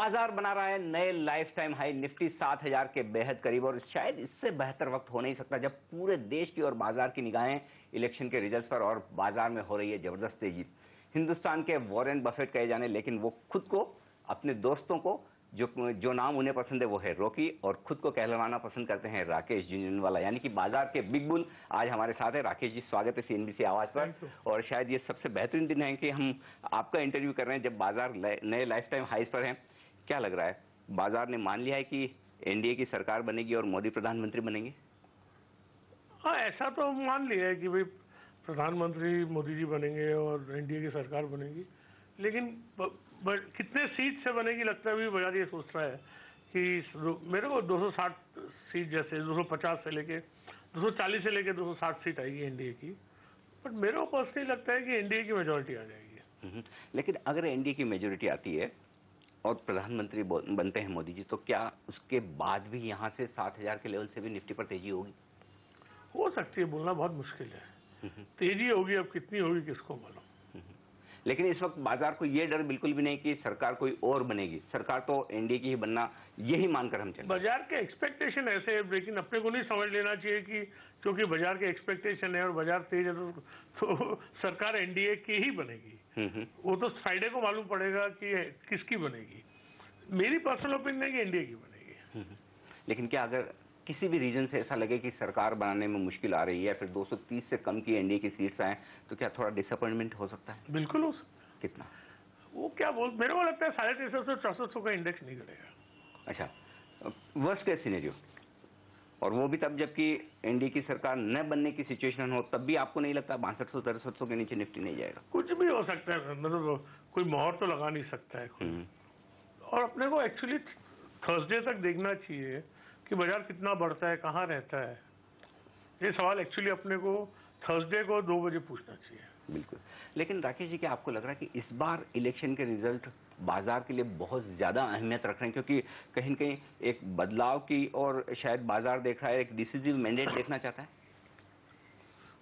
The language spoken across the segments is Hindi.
बाजार बना रहा है नए लाइफ टाइम हाई। निफ्टी 7,000 के बेहद करीब, और शायद इससे बेहतर वक्त हो नहीं सकता जब पूरे देश की और बाजार की निगाहें इलेक्शन के रिजल्ट पर और बाजार में हो रही है जबरदस्त तेजी। हिंदुस्तान के वॉरेन बफेट कहे जाने, लेकिन वो खुद को, अपने दोस्तों को, जो नाम उन्हें पसंद है वो है रॉकी, और खुद को कहलवाना पसंद करते हैं राकेश झुंझुनवाला, यानी कि बाजार के बिग बुल आज हमारे साथ है। राकेश जी, स्वागत है सीएनबीसी आवाज पर। और शायद ये सबसे बेहतरीन दिन है कि हम आपका इंटरव्यू कर रहे हैं जब बाजार नए लाइफ टाइम हाइस पर है। क्या लग रहा है, बाजार ने मान लिया है कि एनडीए की सरकार बनेगी और मोदी प्रधानमंत्री बनेंगे? हाँ, ऐसा तो मान लिया है कि भाई प्रधानमंत्री मोदी जी बनेंगे और एनडीए की सरकार बनेगी, लेकिन कितने सीट से बनेगी लगता है अभी बाजार ये सोच रहा है कि मेरे को 260 सीट, जैसे 250 से लेके 240 से लेके 260 सीट आएगी एनडीए की। बट मेरे को पर्सनली लगता है कि एनडीए की मेजोरिटी आ जाएगी। लेकिन अगर एनडीए की मेजोरिटी आती है और प्रधानमंत्री बनते हैं मोदी जी, तो क्या उसके बाद भी यहां से 7,000 के लेवल से भी निफ्टी पर तेजी होगी? हो सकती है, बोलना बहुत मुश्किल है। तेजी होगी, अब कितनी होगी किसको मालूम। लेकिन इस वक्त बाजार को यह डर बिल्कुल भी नहीं कि सरकार कोई और बनेगी, सरकार तो एनडीए की ही बनना, यही मानकर हम चलें। बाजार के एक्सपेक्टेशन ऐसे है, लेकिन अपने को नहीं समझ लेना चाहिए कि क्योंकि बाजार के एक्सपेक्टेशन है और बाजार तेज है तो सरकार एनडीए की ही बनेगी। वो तो फ्राइडे को मालूम पड़ेगा कि किसकी बनेगी। मेरी पर्सनल ओपिनियन है कि एनडीए की बनेगी। लेकिन क्या अगर किसी भी रीजन से ऐसा लगे कि सरकार बनाने में मुश्किल आ रही है, फिर 230 से कम की एनडीए की सीट्स आए, तो क्या थोड़ा डिसअपॉइंटमेंट हो सकता है? बिल्कुल हो सकता है। कितना? वो क्या मेरे को लगता है 350-400 का इंडेक्स नहीं करेगा। अच्छा, वर्स्ट केस सिनेरियो, और वो भी तब जबकि एनडीए की सरकार न बनने की सिचुएशन हो, तब भी आपको नहीं लगता 6200-6300 के नीचे निफ्टी नहीं जाएगा? कुछ भी हो सकता है, मतलब कोई मोहर तो लगा नहीं सकता है कोई। और अपने को एक्चुअली थर्सडे तक देखना चाहिए कि बाजार कितना बढ़ता है, कहाँ रहता है। ये सवाल एक्चुअली अपने को थर्सडे को 2 बजे पूछना चाहिए। बिल्कुल। लेकिन राकेश जी, क्या आपको लग रहा है कि इस बार इलेक्शन के रिजल्ट बाजार के लिए बहुत ज्यादा अहमियत रख रहे हैं, क्योंकि कहीं न कहीं एक बदलाव की और शायद बाजार देख रहा है, एक डिसिसिव मैंडेट देखना चाहता है?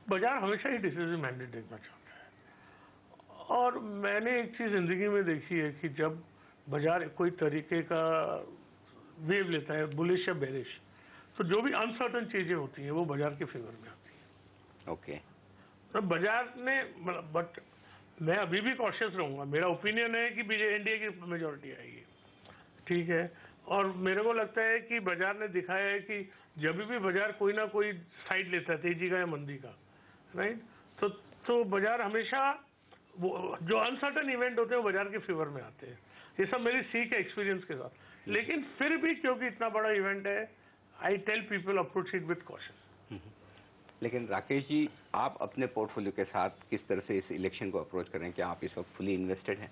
बाजार हमेशा ही डिसिसिव मैंडेट देखना चाहता है। और मैंने एक चीज जिंदगी में देखी है कि जब बाजार कोई तरीके का वेव लेता है, बुलिश या बेरिश, तो जो भी अनसर्टन चीजें होती हैं वो बाजार के फेवर में आती हैं। ओके। तो बाजार ने, बट मैं अभी भी कॉशियस रहूंगा। मेरा ओपिनियन है कि एनडीए की मेजोरिटी आएगी, ठीक है। और मेरे को लगता है कि बाजार ने दिखाया है कि जब भी बाजार कोई ना कोई साइड लेता है, तेजी का या मंदी का, राइट, तो बाजार हमेशा वो जो अनसर्टन इवेंट होते हैं वो बाजार के फेवर में आते हैं। ये सब मेरी सीख है एक्सपीरियंस के साथ। लेकिन फिर भी क्योंकि इतना बड़ा इवेंट है, I tell people approach it with caution. लेकिन राकेश जी, आप अपने पोर्टफोलियो के साथ किस तरह से इस इलेक्शन को अप्रोच करें? क्या आप इस वक्त फुली इन्वेस्टेड हैं?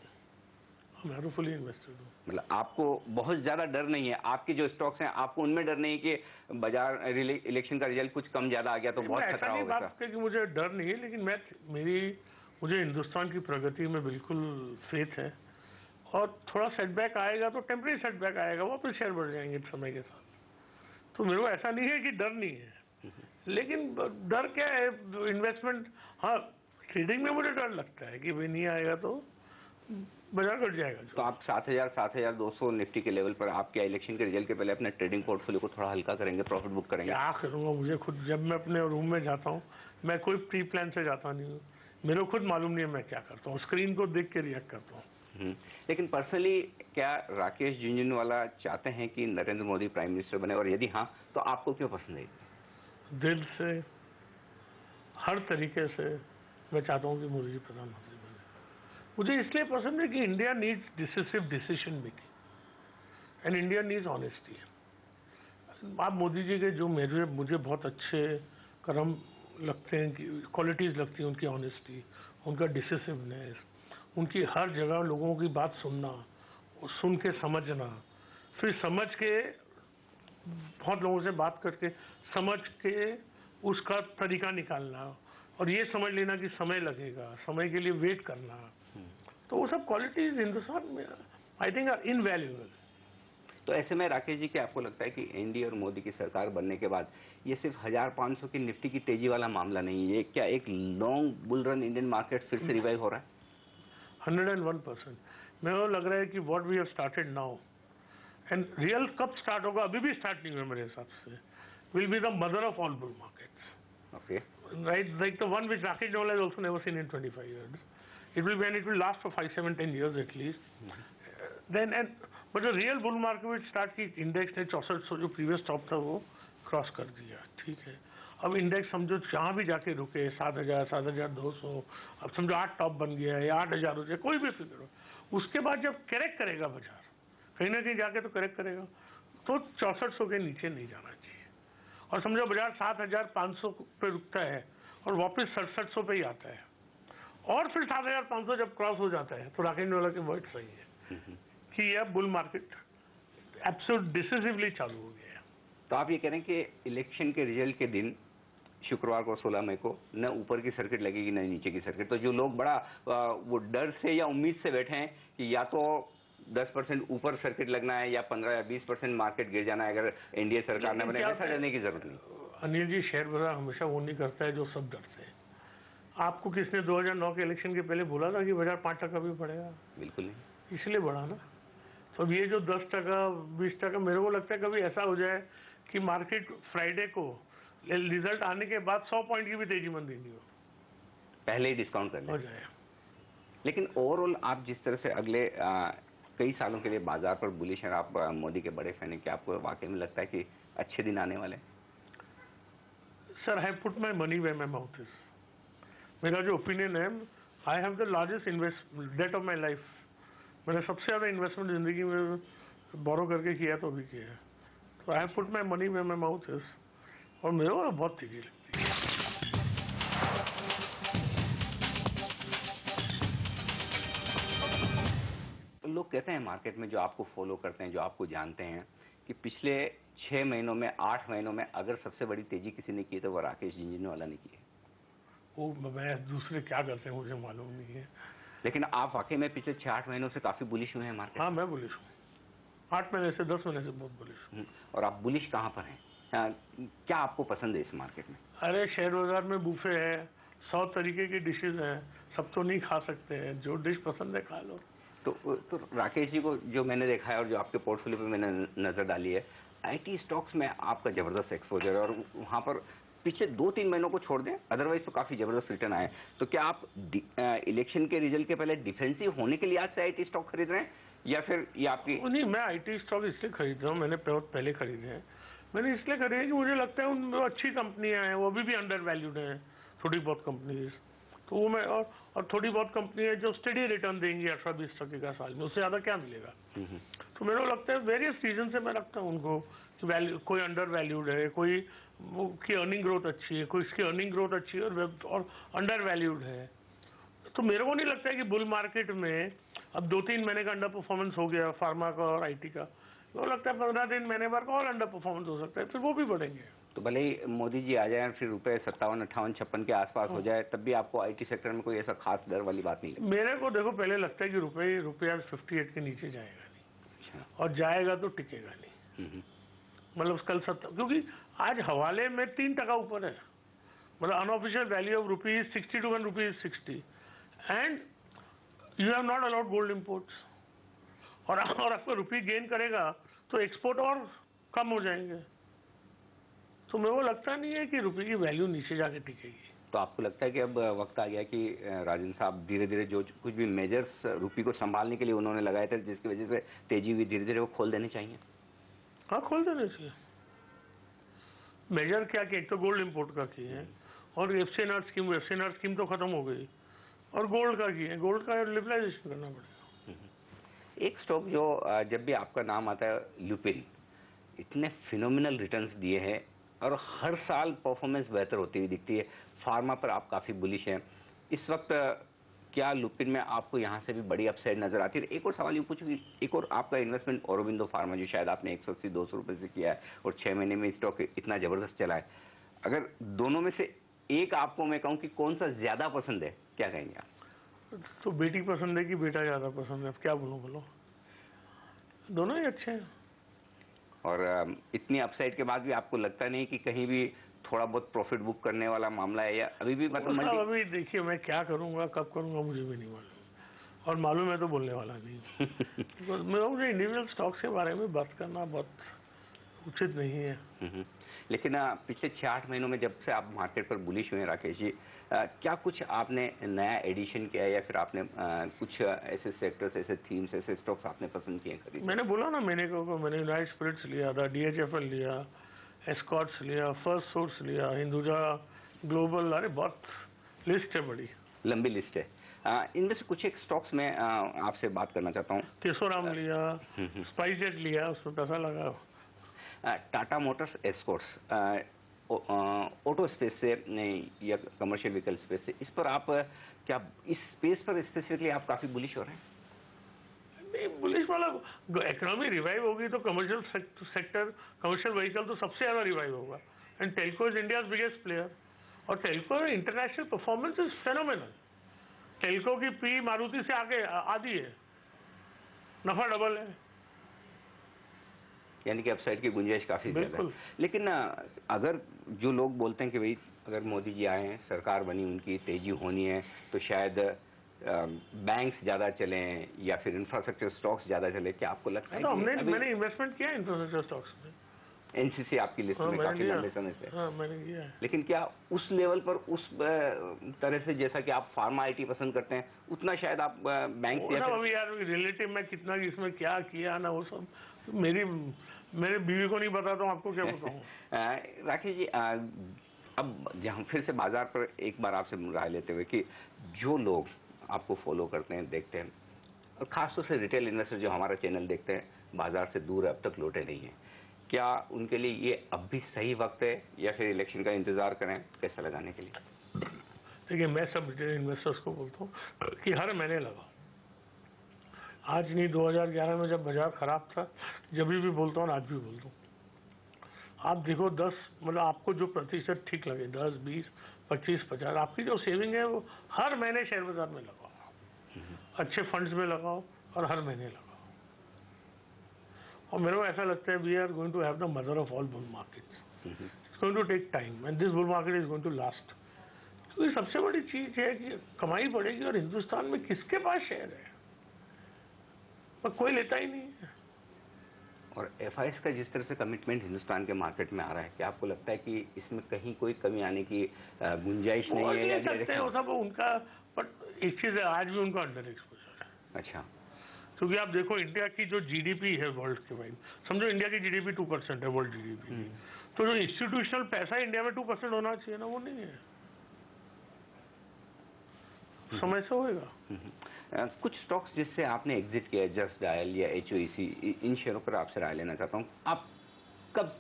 मैं तो फुली इन्वेस्टेड हूँ। मतलब आपको बहुत ज्यादा डर नहीं है? आपके जो स्टॉक्स हैं, आपको उनमें डर नहीं है कि बाजार इलेक्शन का रिजल्ट कुछ कम ज्यादा आ गया तो बहुत खतरा होगा? बात कि मुझे डर नहीं है, लेकिन मुझे हिंदुस्तान की प्रगति में बिल्कुल फेथ है। और थोड़ा सेटबैक आएगा तो टेम्परेरी सेटबैक आएगा, वो तो शेयर बढ़ जाएंगे समय के साथ। तो मेरे को ऐसा नहीं है कि डर नहीं है, लेकिन डर क्या है, इन्वेस्टमेंट, हाँ ट्रेडिंग में मुझे डर लगता है कि भाई नहीं आएगा तो बाजार घट जाएगा। तो आप 7,200 निफ्टी के लेवल पर आप क्या इलेक्शन के रिजल्ट के पहले अपने ट्रेडिंग पोर्टफोलियो को थोड़ा हल्का करेंगे, प्रॉफिट बुक करेंगे? क्या करूंगा, मुझे खुद, जब मैं अपने रूम में जाता हूँ, मैं कोई प्री प्लान से जाता नहीं हूँ। मेरे को खुद मालूम नहीं है मैं क्या करता हूँ, स्क्रीन को देख के रिएक्ट करता हूँ। लेकिन पर्सनली क्या राकेश झुंझुनवाला चाहते हैं कि नरेंद्र मोदी प्राइम मिनिस्टर बने, और यदि हाँ तो आपको क्यों पसंद है? दिल से, हर तरीके से मैं चाहता हूं कि मोदी जी प्रधानमंत्री बने। मुझे इसलिए पसंद है कि India needs decisive decision making and India needs honesty. आप मोदी जी के जो मुझे बहुत अच्छे कर्म लगते हैं, कि क्वालिटीज लगती हैं, उनकी ऑनेस्टी, उनका डिसिसिवनेस, उनकी हर जगह लोगों की बात सुनना, सुन के समझना, फिर समझ के बहुत लोगों से बात करके समझ के उसका तरीका निकालना, और ये समझ लेना कि समय लगेगा, समय के लिए वेट करना। तो वो सब क्वालिटीज हिंदुस्तान में आई थिंक आर इनवैल्यूएबल। तो ऐसे में राकेश जी, क्या आपको लगता है कि एनडीए और मोदी की सरकार बनने के बाद ये सिर्फ 1500 की निफ्टी की तेजी वाला मामला नहीं है, क्या एक long bull run Indian market फिर से रिवाइव हो रहा है? 101%। मेरे को लग रहा है कि what we have started now and real कब स्टार्ट होगा, अभी भी स्टार्ट नहीं हुआ मेरे हिसाब से. Will be the mother of all bull markets. Okay. Right, like the one which Rakesh Nawala has also never seen in 25 years. It will be, and it will last for 5, 7, 10 years at least. Then but the real bull market will start कि इंडेक्स ने 6400 जो प्रीवियस टॉप था वो क्रॉस कर दिया. ठीक है, अब इंडेक्स समझो जहाँ भी जाके रुके 7000, 7200, अब समझो 8 टॉप बन गया है या 8000 हो जाए, कोई भी फिगर हो. उसके बाद जब करेक्ट करेगा बाजार, कहीं ना कहीं जाके तो करेक्ट करेगा, तो 6400 के नीचे नहीं जाना चाहिए. और समझो बाजार 7500 पे रुकता है और वापस 6700 पे ही आता है, और फिर 7500 जब क्रॉस हो जाता है, तो राकेश वाला के वर्ड सही है कि यह बुल मार्केट एब्सोल्यूट डिसिसिवली चालू हो गया है. तो आप ये कह रहे हैं कि इलेक्शन के रिजल्ट के दिन शुक्रवार को 16 मई को न ऊपर की सर्किट लगेगी न नीचे की सर्किट. तो जो लोग बड़ा वो डर से या उम्मीद से बैठे हैं कि या तो 10% ऊपर सर्किट लगना है या 15 या 20% मार्केट गिर जाना है अगर एनडीए सरकार न बने, ऐसा डरने की जरूरत नहीं. अनिल जी, शेयर बाजार हमेशा वो नहीं करता है जो सब डरते हैं. आपको किसने 2009 के इलेक्शन के पहले बोला था कि बाजार 5% भी बढ़ेगा? बिल्कुल नहीं. इसलिए बढ़ा ना. तो अब ये जो 10%, 20%, मेरे को लगता है कभी ऐसा हो जाए कि मार्केट फ्राइडे को रिजल्ट आने के बाद 100 पॉइंट की भी तेजी मंदी नहीं हो, पहले ही डिस्काउंट कर हो लें. जाए. लेकिन ओवरऑल आप जिस तरह से अगले कई सालों के लिए बाजार पर बुलिश हैं, आप मोदी के बड़े फैन हैं, क्या आपको वाकई में लगता है कि अच्छे दिन आने वाले हैं? Sir, I put my money where my mouth is. मेरा जो ओपिनियन है, I have the largest debt of my life. मैंने सबसे ज्यादा इन्वेस्टमेंट जिंदगी में बोरो करके किया तो अभी किया है. तो I have put my money where my mouth is, और मेरे को बहुत तेजी लगती है. लोग कहते हैं मार्केट में, जो आपको फॉलो करते हैं, जो आपको जानते हैं, कि पिछले 6 महीनों में, 8 महीनों में अगर सबसे बड़ी तेजी किसी ने की तो वो राकेश झुंझुनवाला ने की है. वो मैं दूसरे क्या करते हैं मुझे मालूम नहीं है. लेकिन आप वाकई में पिछले 6-8 महीनों से काफी बुलिश हुए हैं मार्केट. हाँ, मैं बुलिश हूँ. 8 महीने से 10 महीने से बहुत बुलिश हूँ. और आप बुलिश कहाँ पर हैं? क्या आपको पसंद है इस मार्केट में? अरे, शेयर बाजार में बुफे है, 100 तरीके की डिशेज हैं, सब तो नहीं खा सकते हैं. जो डिश पसंद है खा लो. तो राकेश जी को जो मैंने देखा है और जो आपके पोर्टफोलियो पे मैंने नजर डाली है, आईटी स्टॉक्स में आपका जबरदस्त एक्सपोजर है और वहां पर पिछले 2-3 महीनों को छोड़ दें, अदरवाइज तो काफी जबरदस्त रिटर्न आए. तो क्या आप इलेक्शन के रिजल्ट के पहले डिफेंसिव होने के लिए आज से आईटी स्टॉक खरीद रहे हैं, या फिर ये आपकी? नहीं, मैं आईटी स्टॉक इसलिए खरीद रहा हूँ, मैंने बहुत पहले खरीदे हैं. मैंने इसलिए खरीदे कि मुझे लगता है उनमें अच्छी कंपनियां हैं, वो अभी भी अंडर वैल्यूड हैं थोड़ी बहुत कंपनीज. तो वो मैं और थोड़ी बहुत कंपनी है जो स्टडी रिटर्न देंगी 18-20% का साल में, उससे ज्यादा क्या मिलेगा. तो मेरे को लगता है वेरियस रीजन से मैं रखता हूँ उनको कि वैल्यू, कोई अंडर वैल्यूड है, कोई की अर्निंग ग्रोथ अच्छी है, कोई इसकी अर्निंग ग्रोथ अच्छी है और अंडर वैल्यूड है. तो मेरे को नहीं लगता है कि बुल मार्केट में अब 2-3 महीने का अंडर परफॉर्मेंस हो गया फार्मा का और आईटी का, मेरे को लगता है 15 दिन महीने भर का और अंडर परफॉर्मेंस हो सकता है, फिर वो भी बढ़ेंगे. तो भले ही मोदी जी आ जाए, फिर रुपए 57, 58, 56 के आसपास हो जाए, तब भी आपको आईटी सेक्टर में कोई ऐसा खास डर वाली बात नहीं लगती? मेरे को देखो, पहले लगता है कि रुपया 58 के नीचे जाएगा नहीं, और जाएगा तो टिकेगा नहीं. मतलब कल 70, क्योंकि आज हवाले में 3% ऊपर है. मतलब unofficial value of rupees 60 to 1 rupees 60, and you have not allowed gold imports. और आपको रुपी गेन करेगा तो एक्सपोर्ट और कम हो जाएंगे. तो मेरे को लगता नहीं है कि रुपये की वैल्यू नीचे जाके टिकेगी. तो आपको लगता है कि अब वक्त आ गया कि राजन साहब धीरे धीरे जो कुछ भी मेजर्स रुपये को संभालने के लिए उन्होंने लगाए थे, जिसकी वजह से तेजी हुई, धीरे धीरे वो खोल देने चाहिए? हाँ, खोल देने चाहिए. मेजर क्या कि एक तो गोल्ड इम्पोर्ट का किए हैं, और एफसीएनआर स्कीम तो खत्म हो गई, और गोल्ड का किए, गोल्ड का लिबरलाइजेशन करना पड़ेगा. एक स्टॉक जो जब भी आपका नाम आता है, लुपिन, इतने फिनोमिनल रिटर्न्स दिए हैं और हर साल परफॉर्मेंस बेहतर होती हुई दिखती है. फार्मा पर आप काफी बुलिश हैं इस वक्त. क्या लुपिन में आपको यहाँ से भी बड़ी अपसाइड नजर आती है? एक और सवाल यूँ पूछूं कि एक और आपका इन्वेस्टमेंट औरोबिंदो फार्मा, जो शायद आपने 180-200 रुपए से किया है और 6 महीने में स्टॉक इतना जबरदस्त चला है, अगर दोनों में से एक आपको मैं कहूँ कि कौन सा ज्यादा पसंद है, क्या कहेंगे आप? तो बेटी पसंद है कि बेटा ज्यादा पसंद है, अब क्या बोलो, दोनों ही अच्छे हैं. और इतनी अपसाइड के बाद भी आपको लगता नहीं कि कहीं भी थोड़ा बहुत प्रॉफिट बुक करने वाला मामला है, या अभी भी मतलब अभी देखिए, मैं क्या करूंगा कब करूंगा मुझे भी नहीं मालूम. और मालूम है तो बोलने वाला नहीं। तो मुझे इंडिविजुअल स्टॉक्स के बारे में बात करना बहुत उचित नहीं है। लेकिन पिछले 6-8 महीनों में जब से आप मार्केट पर बुलिश हुए हैं राकेश जी, क्या कुछ आपने नया एडिशन किया या फिर आपने कुछ ऐसे सेक्टर्स, ऐसे थीम्स, ऐसे स्टॉक्स आपने पसंद किए खरीद? मैंने बोला ना, मैंने यूनाइटेड स्पिरिट्स लिया था, DHFL लिया, एस्कॉर्ट्स लिया, फर्स्ट सोर्स लिया, हिंदुजा ग्लोबल, अरे बहुत लिस्ट है, बड़ी लंबी लिस्ट है। इनमें से कुछ एक स्टॉक्स में आपसे बात करना चाहता हूँ। केसोराम लिया, स्पाइसजेट लिया, उसमें पैसा लगा। Tata Motors, Escorts, auto space से या कमर्शियल व्हीकल स्पेस से, इस पर आप क्या इस स्पेस पर स्पेसिफिकली आप काफी बुलिश हो रहे हैं? नहीं, बुलिश वाला, इकोनॉमी रिवाइव होगी तो कमर्शियल सेक्टर, कमर्शियल व्हीकल तो सबसे ज्यादा रिवाइव होगा। And Telco is India's biggest player, और Telco international performance is phenomenal. Telco की पी मारुति से आगे आधी है, नफा डबल है, यानी कि अपसाइड की गुंजाइश काफी ज्यादा है। लेकिन अगर जो लोग बोलते हैं कि भाई अगर मोदी जी आए हैं, सरकार बनी, उनकी तेजी होनी है, तो शायद बैंक्स ज्यादा चले या फिर इंफ्रास्ट्रक्चर स्टॉक्स ज्यादा चले, क्या आपको लगता है? मैंने इन्वेस्टमेंट किया इंफ्रास्ट्रक्चर स्टॉक्स में। एनसीसी आपकी लिस्ट में काफी लंबे समय से। हाँ, मैंने किया है। लेकिन क्या उस लेवल पर, उस तरह से, जैसा कि आप फार्मा IT पसंद करते हैं, उतना शायद आप बैंक से अभी यार रिलेटिव में कितना इसमें क्या किया ना, वो सब मेरे बीवी को नहीं बताता हूँ, आपको क्या बताऊँ। राकेश जी, अब जहाँ फिर से बाजार पर एक बार आपसे राय लेते हुए कि जो लोग आपको फॉलो करते हैं, देखते हैं, और खासतौर से रिटेल इन्वेस्टर जो हमारा चैनल देखते हैं, बाजार से दूर अब तक लौटे नहीं है, क्या उनके लिए ये अब भी सही वक्त है या फिर इलेक्शन का इंतजार करें पैसा लगाने के लिए? देखिए, मैं सब रिटेल इन्वेस्टर्स को बोलता हूँ कि हर महीने लगाओ। आज नहीं, 2011 में जब बाजार खराब था, जब भी बोलता हूँ, आज भी बोलता हूँ, आप देखो 10, मतलब आपको जो प्रतिशत ठीक लगे, 10, 20, 25, 50, आपकी जो सेविंग है वो हर महीने शेयर बाजार में लगाओ, अच्छे फंड्स में लगाओ, और हर महीने लगाओ। और मेरे को ऐसा लगता है we are going to have the mother of all bull markets. It's going to take time and this bull market is going to last. तो ये सबसे बड़ी चीज है कि कमाई बढ़ेगी, और हिंदुस्तान में किसके पास शेयर है? पर कोई लेता ही नहीं है। और FIs का जिस तरह से कमिटमेंट हिंदुस्तान के मार्केट में आ रहा है, क्या आपको लगता है कि इसमें कहीं कोई कमी आने की गुंजाइश नहीं है? ले सकते हैं वो सब उनका, बट एक चीज है, आज भी उनका अंडर एक्सपोजर है। अच्छा, क्योंकि आप देखो इंडिया की जो GDP है वर्ल्ड के, भाई समझो इंडिया की GDP 2% है वर्ल्ड GDP, तो जो इंस्टीट्यूशनल पैसा इंडिया में 2% होना चाहिए ना, वो नहीं है। समय से होएगा। कुछ स्टॉक्स जिससे आपने एग्जिट किया, जस्ट डायल या HOEC, इन शेयरों पर आपसे राय लेना चाहता हूँ। आप कब,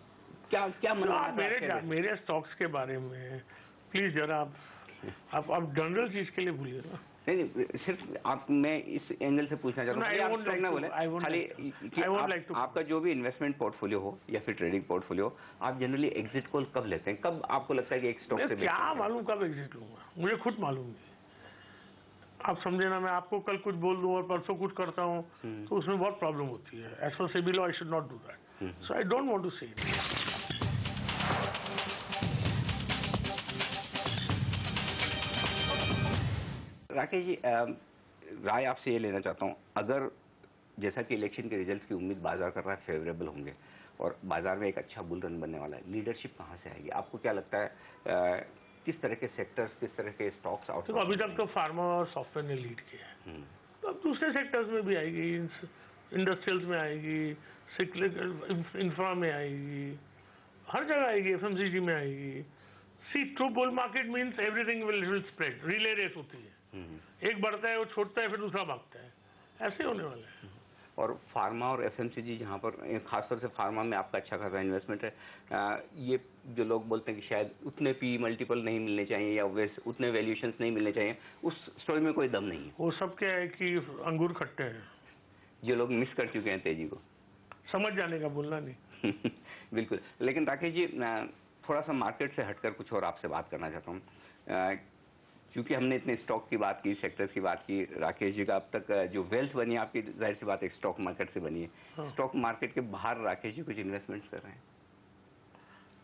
क्या मन? मेरे स्टॉक्स के बारे में प्लीज जरा आप जनरल चीज के लिए भूलिए ना। नहीं, सिर्फ आप, मैं इस एंगल से पूछना चाहता हूँ, खाली आपका जो भी इन्वेस्टमेंट पोर्टफोलियो हो या फिर ट्रेडिंग पोर्टफोलियो हो, आप जनरली एग्जिट कॉल कब लेते हैं? कब आपको लगता है कि एक स्टॉक से क्या मालूम कब एग्जिट लूंगा, मुझे खुद मालूम नहीं। आप समझे ना, मैं आपको कल कुछ बोल दूं और परसों कुछ करता हूं, तो उसमें बहुत प्रॉब्लम होती है। As for SEBI law I should not do that, so I don't want to say. Rakesh जी, राय आपसे ये लेना चाहता हूं, अगर जैसा कि इलेक्शन के रिजल्ट्स की उम्मीद बाजार कर रहा है फेवरेबल होंगे और बाजार में एक अच्छा बुल रन बनने वाला है, लीडरशिप कहां से आएगी? आपको क्या लगता है किस तरह के सेक्टर्स, किस तरह के स्टॉक्स आउट? तो अभी तक तो फार्मा और सॉफ्टवेयर ने लीड किया है, तो अब दूसरे सेक्टर्स में भी आएगी, इंडस्ट्रियल्स में आएगी, इंफ्रा में आएगी, हर जगह आएगी, FMCG में आएगी। See true bull market means everything will spread, relay race होती है, एक बढ़ता है वो छोड़ता है फिर दूसरा भागता है, ऐसे होने वाला है। और फार्मा और FMCG, जहाँ पर खासतौर से फार्मा में आपका अच्छा खासा इन्वेस्टमेंट है, ये जो लोग बोलते हैं कि शायद उतने PE मल्टीपल नहीं मिलने चाहिए या उतने वैल्यूएशंस नहीं मिलने चाहिए, उस स्टोरी में कोई दम नहीं है। वो सब क्या है कि अंगूर खट्टे हैं, जो लोग मिस कर चुके हैं तेजी को, समझ जाने का, बोलना नहीं। बिल्कुल। लेकिन राकेश जी, थोड़ा सा मार्केट से हटकर कुछ और आपसे बात करना चाहता हूँ, क्योंकि हमने इतने स्टॉक की बात की, सेक्टर्स की बात की, राकेश जी का अब तक जो वेल्थ बनी है आपकी, जाहिर सी बात है स्टॉक मार्केट से बनी है। हाँ। स्टॉक मार्केट के बाहर राकेश जी कुछ इन्वेस्टमेंट्स कर रहे हैं?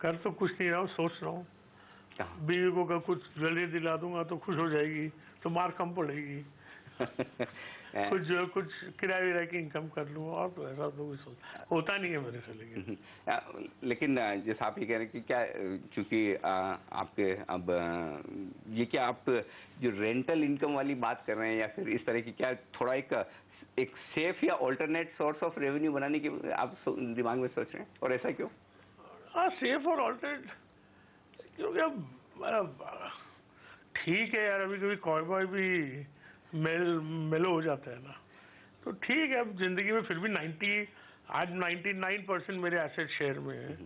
कर तो कुछ नहीं रहा हूँ, सोच रहा हूँ कहाँ? बीवी को कुछ ज्वेलरी दिला दूंगा तो खुश हो जाएगी, तो मार कम पड़ेगी। कुछ किराए विराए की इनकम कर लूँ, और तो ऐसा तो कुछ होता नहीं है मेरे से। लेकिन जैसा आप ये कह रहे हैं कि क्या, चूंकि आपके अब ये क्या आप जो रेंटल इनकम वाली बात कर रहे हैं, या फिर इस तरह की क्या थोड़ा एक सेफ या ऑल्टरनेट सोर्स ऑफ रेवेन्यू बनाने की आप दिमाग में सोच रहे हैं, और ऐसा क्यों? हाँ, सेफ और ऑल्टरनेट, क्योंकि अब ठीक है यार, अभी कभी कॉय भी मेलो हो जाता है ना, तो ठीक है। अब जिंदगी में फिर भी आज 99% मेरे एसेट शेयर में है,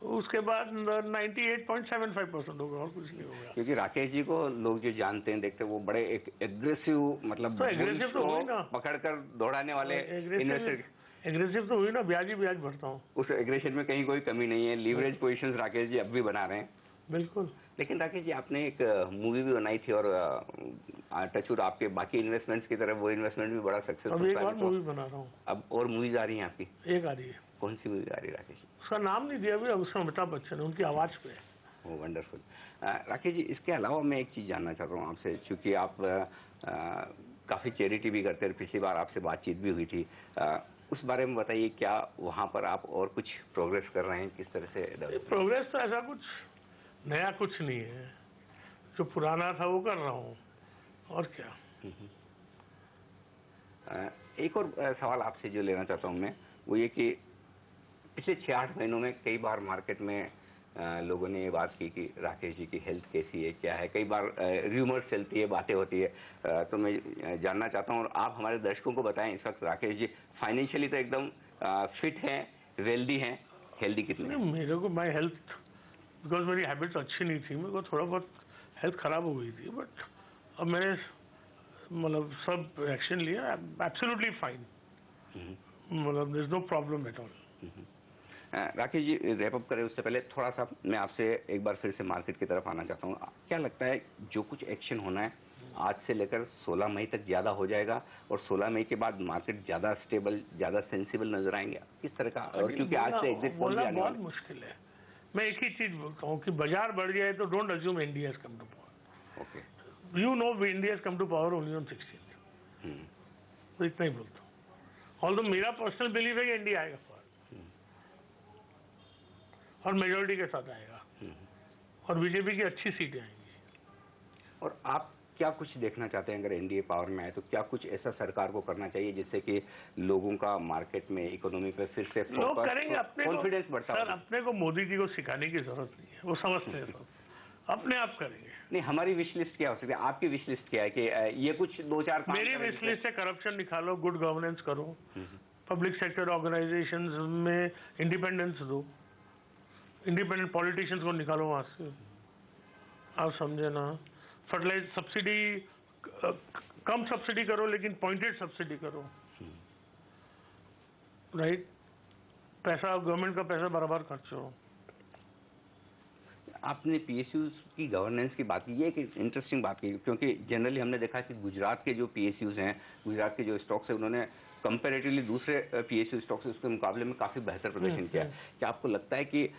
उसके बाद 98.75% होगा, और कुछ नहीं होगा। क्योंकि राकेश जी को लोग जो जानते हैं, देखते हैं, वो बड़े एक एग्रेसिव, मतलब तो एग्रेसिव तो हुई ना, पकड़कर दौड़ाने वाले इन्वेस्टर। एग्रेसिव तो हुई ना, ब्याज ही ब्याज भरता हूँ। उस एग्रेशन में कहीं कोई कमी नहीं है। लीवरेज पोजीशंस राकेश जी अब भी बना रहे हैं। बिल्कुल। लेकिन राकेश जी, आपने एक मूवी भी बनाई थी, और टचवुड आपके बाकी इन्वेस्टमेंट्स की तरह वो इन्वेस्टमेंट भी बड़ा सक्सेसफुल। अब एक और मूवी बना रहा हूँ। अब और मूवीज आ रही हैं आपकी? एक आ रही है। कौन सी मूवी आ रही है राकेश जी? उसका नाम नहीं दिया अभी, उसमें अमिताभ बच्चन है, उनकी आवाज पे है। ओह, वंडरफुल। राकेश जी, इसके अलावा मैं एक चीज जानना चाहता हूँ आपसे, क्योंकि आप काफी चैरिटी भी करते हैं, पिछली बार आपसे बातचीत भी हुई थी, उस बारे में बताइए, क्या वहाँ पर आप और कुछ प्रोग्रेस कर रहे हैं, किस तरह से? प्रोग्रेस तो ऐसा कुछ नया कुछ नहीं है, जो पुराना था वो कर रहा हूँ, और क्या। एक और सवाल आपसे जो लेना चाहता हूँ मैं, वो ये कि पिछले 6-8 महीनों में कई बार मार्केट में लोगों ने ये बात की कि राकेश जी की हेल्थ कैसी है, क्या है। कई बार र्यूमर्स चलती है, बातें होती है, तो मैं जानना चाहता हूँ, और आप हमारे दर्शकों को बताएं, इस वक्त राकेश जी फाइनेंशियली तो एकदम फिट हैं, वेल्दी हैं, हेल्दी कितने हैं? मेरे को माई हेल्थ, बिकॉज मेरी हैबिट्स अच्छी नहीं थी, मेरे को थोड़ा बहुत हेल्थ खराब हो गई थी, बट अब मैंने मतलब सब एक्शन लिया, एब्सोल्युटली फाइन, मतलब there is no problem at all. Rakesh ji, wrap up करें उससे पहले थोड़ा सा मैं आपसे एक बार फिर से मार्केट की तरफ आना चाहता हूँ। क्या लगता है, जो कुछ एक्शन होना है आज से लेकर 16 मई तक ज्यादा हो जाएगा, और 16 मई के बाद मार्केट ज्यादा स्टेबल, ज्यादा सेंसिबल नजर आएंगे किस तरह का? और क्योंकि आज से एग्जिट पोल भी आने वाला है। बहुत मुश्किल है। मैं एक ही चीज बोलता हूँ कि बाजार बढ़ जाए तो don't assume India has come to power. Okay, you know India has come to power only on 16th। तो इतना ही बोलता हूँ। ऑल्दो मेरा पर्सनल बिलीव है कि इंडिया आएगा पावर, और मेजोरिटी के साथ आएगा, और बीजेपी की अच्छी सीटें आएंगी। और आप क्या कुछ देखना चाहते हैं, अगर एनडीए पावर में आए तो क्या कुछ ऐसा सरकार को करना चाहिए जिससे कि लोगों का मार्केट में, इकोनॉमी पे फिर से लोग करेंगे, अपने कॉन्फिडेंस बढ़ता है? सर, अपने को मोदी जी को सिखाने की जरूरत नहीं है, वो समझते हैं सब, अपने आप करेंगे। नहीं, हमारी विश लिस्ट क्या हो सकती है? आपकी विश लिस्ट क्या है कि ये कुछ 2-4 काम? मेरी विश लिस्ट है करप्शन निकालो, गुड गवर्नेंस करो, पब्लिक सेक्टर ऑर्गेनाइजेशंस में इंडिपेंडेंस दो, इंडिपेंडेंट पॉलिटिशियंस को निकालो वहां से, आप समझे ना। फर्टिलाइजर सब्सिडी कम सब्सिडी करो, लेकिन पॉइंटेड सब्सिडी करो, राइट। पैसा, गवर्नमेंट का पैसा बराबर खर्च हो। आपने पीएसयूज की गवर्नेंस की बात की, ये एक इंटरेस्टिंग बात की, क्योंकि जनरली हमने देखा कि गुजरात के जो पीएसयूज हैं, गुजरात के जो स्टॉक्स हैं, उन्होंने कंपैरेटिवली दूसरे पीएसयू स्टॉक्स उसके मुकाबले में काफी बेहतर प्रदर्शन किया। क्या आपको लगता है कि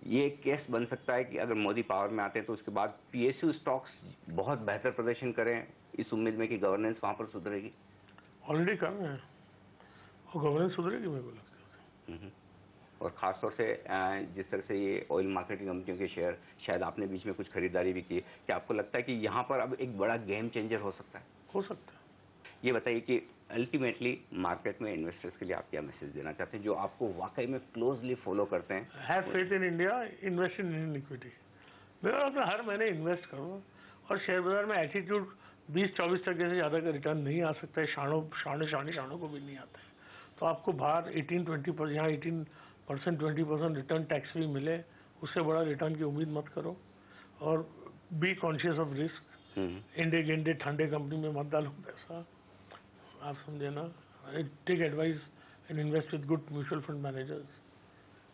ये केस बन सकता है कि अगर मोदी पावर में आते हैं तो उसके बाद पीएसयू स्टॉक्स बहुत बेहतर प्रदर्शन करें, इस उम्मीद में कि गवर्नेंस वहां पर सुधरेगी? ऑलरेडी कर रहे हैं, और गवर्नेंस सुधरेगी मेरे को लगता है। और खासतौर से जिस तरह से ये ऑयल मार्केटिंग कंपनियों के शेयर, शायद आपने बीच में कुछ खरीदारी भी की, क्या आपको लगता है कि यहाँ पर अब एक बड़ा गेम चेंजर हो सकता है? हो सकता है। ये बताइए कि अल्टीमेटली मार्केट में इन्वेस्टर्स के लिए आप क्या मैसेज देना चाहते हैं, जो आपको वाकई में क्लोजली फॉलो करते हैं? Have faith in India, invest in Indian equity. मेरा मतलब हर महीने इन्वेस्ट करो, और शेयर बाजार में एटीट्यूड 20-24% से ज्यादा का रिटर्न नहीं आ सकता है, शानों को भी नहीं आता है। तो आपको बाहर 18-20%, यहाँ 18% 20% रिटर्न टैक्स भी मिले, उससे बड़ा रिटर्न की उम्मीद मत करो, और बी कॉन्शियस ऑफ रिस्क। इंडे गेंडे ठंडे कंपनी में मत डालो पैसा, आप समझे ना। Take advice and invest with good mutual fund managers.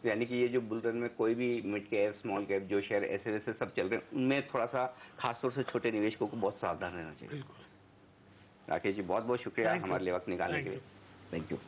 यानी कि ये जो बुलरन में कोई भी मिड कैप, स्मॉल कैप जो शेयर ऐसे वैसे सब चल रहे हैं, उनमें थोड़ा सा खासतौर से छोटे निवेशकों को बहुत सावधान रहना चाहिए। बिल्कुल। राकेश जी, बहुत बहुत शुक्रिया हमारे लिए वक्त निकालने के लिए। Thank you.